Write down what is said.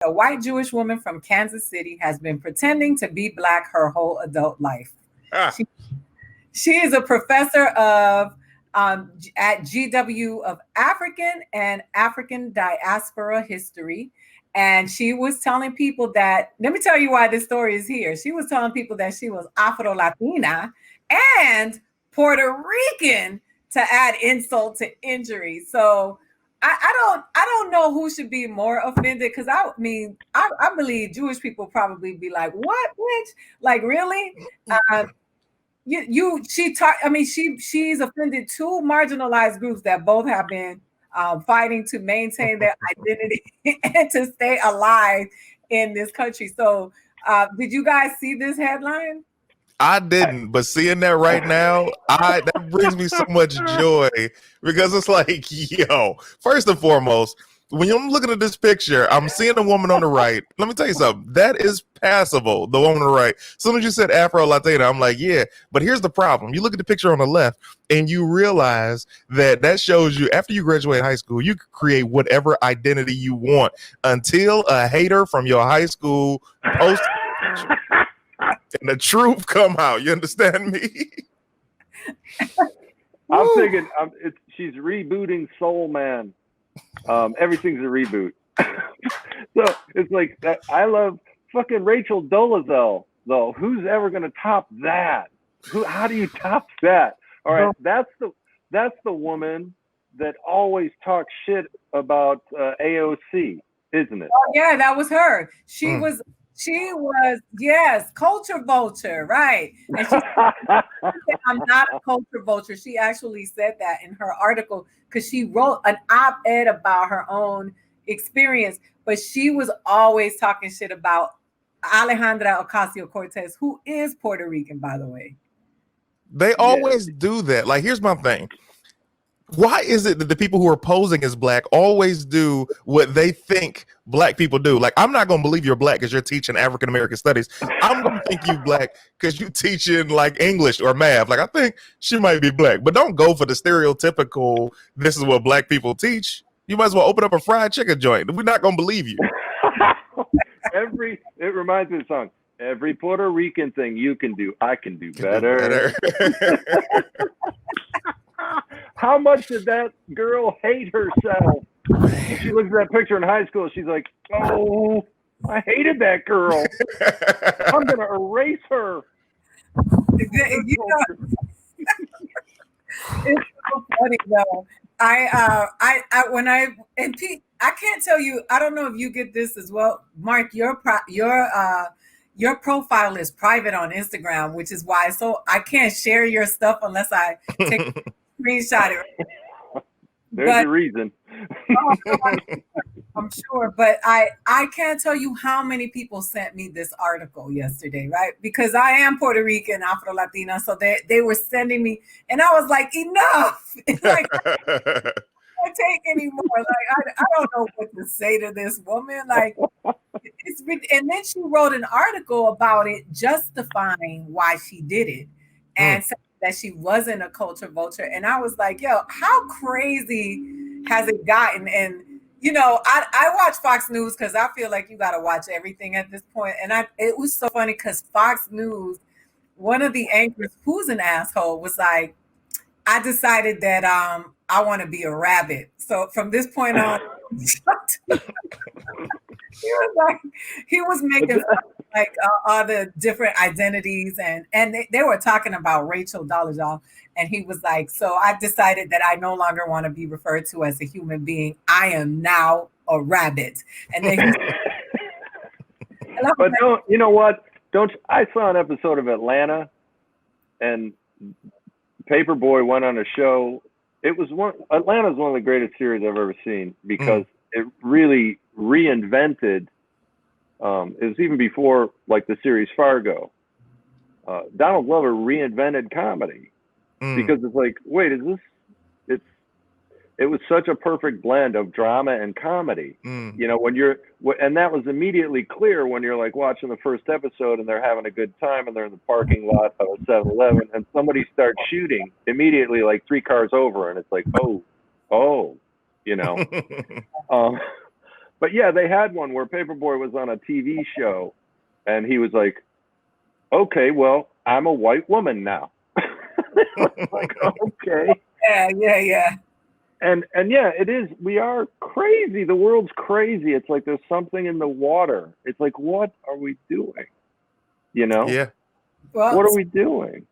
A white Jewish woman from Kansas City has been pretending to be Black her whole adult life. Ah. She is a professor of at GW of African and African diaspora history. And she was telling people that, let me tell you why this story is here. She was telling people that she was Afro-Latina and Puerto Rican to add insult to injury. So I don't know who should be more offended, because I believe Jewish people probably be like, what, bitch? Like, really? She's offended two marginalized groups that both have been fighting to maintain their identity and to stay alive in this country. So did you guys see this headline? I didn't, but seeing that right now, that brings me so much joy, because it's like, yo, first and foremost, when I'm looking at this picture, I'm seeing the woman on the right. Let me tell you something. That is passable, the woman on the right. As soon as you said Afro-Latina, I'm like, yeah. But here's the problem. You look at the picture on the left, and you realize that shows you after you graduate high school, you can create whatever identity you want until a hater from your high school posts and the truth come out. You understand me? I'm thinking she's rebooting Soul Man. Everything's a reboot. So it's like, I love fucking Rachel Dolezal, though. Who's ever going to top that? How do you top that? All right, that's the woman that always talks shit about AOC, isn't it? Oh, yeah, that was her. She was, yes, culture vulture, right? And she said, I'm not a culture vulture. She actually said that in her article, because she wrote an op-ed about her own experience, but she was always talking shit about Alejandra Ocasio-Cortez, who is Puerto Rican, by the way. They always do that. Like, here's my thing. Why is it that the people who are posing as Black always do what they think Black people do? Like, I'm not going to believe you're Black because you're teaching African-American studies. I'm going to think you Black because you teaching like English or math. Like, I think she might be Black, but don't go for the stereotypical, this is what Black people teach. You might as well open up a fried chicken joint. We're not going to believe you. It reminds me of the song. Every Puerto Rican thing you can do, I can do better. How much did that girl hate herself? When she looks at that picture in high school, she's like, oh, I hated that girl. I'm going to erase her. It's so funny, though. I can't tell you, I don't know if you get this as well. Mark, your profile is private on Instagram, which is why I can't share your stuff unless I take screenshot it. There's a reason. I'm sure, but I can't tell you how many people sent me this article yesterday, right? Because I am Puerto Rican, Afro-Latina, so they were sending me, and I was like, enough! It's like, I can't take anymore. Like, I don't know what to say to this woman. Like, and then she wrote an article about it, justifying why she did it, and said that she wasn't a culture vulture. And I was like, yo, how crazy has it gotten? And you know, I watch Fox News because I feel like you got to watch everything at this point. And it was so funny because Fox News, one of the anchors, who's an asshole, was like, I decided that I want to be a rabbit. So from this point on, he was making like all the different identities, and they were talking about Rachel Dolezal, and he was like, so I decided that I no longer want to be referred to as a human being. I am now a rabbit. And then but don't, you know what? I saw an episode of Atlanta, and Paperboy went on a show. Atlanta's one of the greatest series I've ever seen, because it really reinvented. It was even before like the series Fargo. Donald Glover reinvented comedy, because it's like, wait, it was such a perfect blend of drama and comedy. You know, and that was immediately clear when you're like watching the first episode and they're having a good time and they're in the parking lot of a 7-Eleven and somebody starts shooting immediately, like 3 cars over, and it's like, oh, you know. But yeah, they had one where Paperboy was on a TV show, and he was like, "Okay, well, I'm a white woman now." Like, okay. Yeah. And yeah, it is. We are crazy. The world's crazy. It's like there's something in the water. It's like, what are we doing? You know? Yeah. Well, What are we doing?